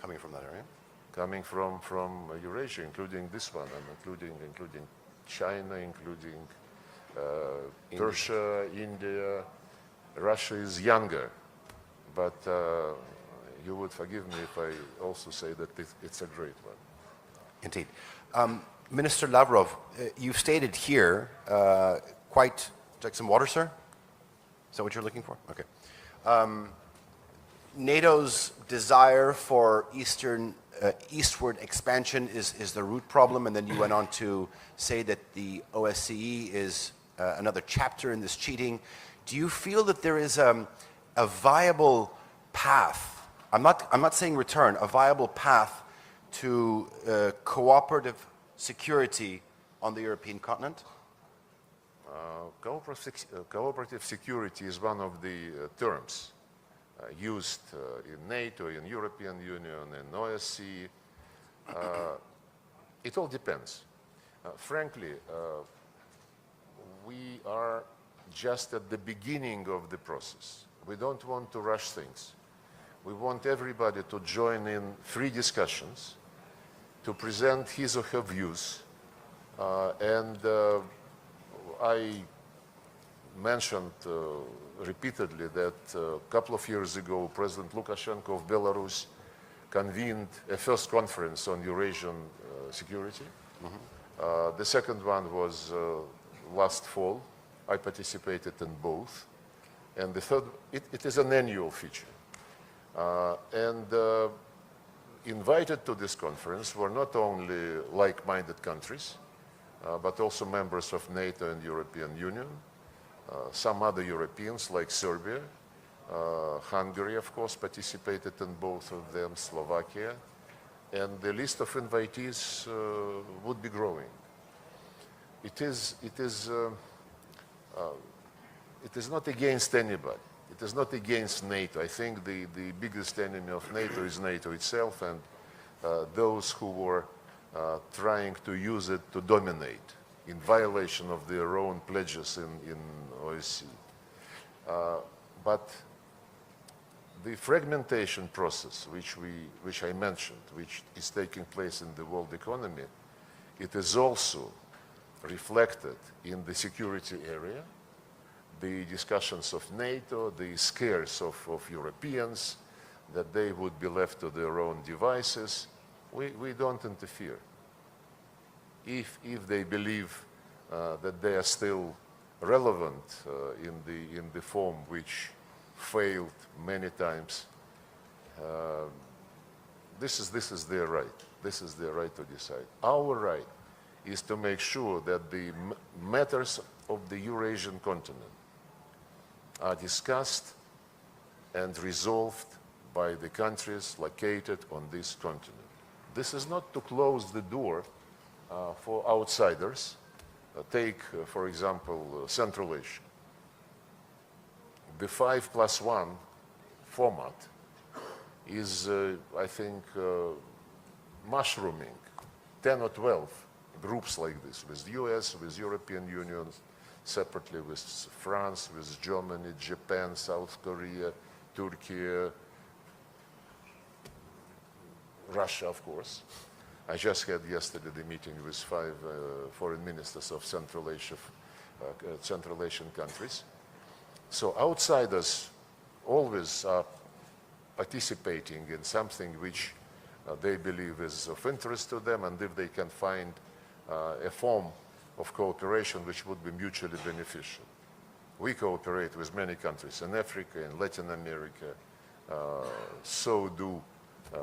coming from that area? Coming from Eurasia, including this one, and including China, including Persia, India. Russia is younger, but you would forgive me if I also say that it's a great one. Indeed. Minister Lavrov, you've stated here quite... Would you like some water, sir? Is that what you're looking for? Okay. NATO's desire for eastward expansion is the root problem, and then you went on to say that the OSCE is another chapter in this cheating. Do you feel that there is a viable path, I'm not saying return, a viable path to cooperative security on the European continent? Cooperative security is one of the terms used in NATO, in European Union, in OSCE. It all depends. Frankly, we are just at the beginning of the process. We don't want to rush things. We want everybody to join in free discussions, to present his or her views. I mentioned repeatedly that a couple of years ago, President Lukashenko of Belarus convened a first conference on Eurasian security. Mm-hmm. The second one was last fall. I participated in both. And the third, it is an annual feature. Invited to this conference were not only like-minded countries, but also members of NATO and European Union, some other Europeans like Serbia, Hungary, of course, participated in both of them, Slovakia, and the list of invitees would be growing. It is not against anybody. It is not against NATO. I think the biggest enemy of NATO is NATO itself and those who were trying to use it to dominate in violation of their own pledges in OSCE. But the fragmentation process, which I mentioned, which is taking place in the world economy, it is also reflected in the security area, the discussions of NATO, the scares of Europeans, that they would be left to their own devices. We don't interfere. If they believe that they are still relevant in the form which failed many times, this is their right. This is their right to decide. Our right is to make sure that the matters of the Eurasian continent are discussed and resolved by the countries located on this continent. This is not to close the door for outsiders. Take, for example, Central Asia. The 5+1 format is, I think, mushrooming 10 or 12 groups like this, with the US, with European Union, separately with France, with Germany, Japan, South Korea, Turkey, Russia, of course. I just had yesterday the meeting with 5 foreign ministers of Central Asian countries. So outsiders always are participating in something which they believe is of interest to them, and if they can find a form of cooperation which would be mutually beneficial. We cooperate with many countries in Africa, in Latin America, so do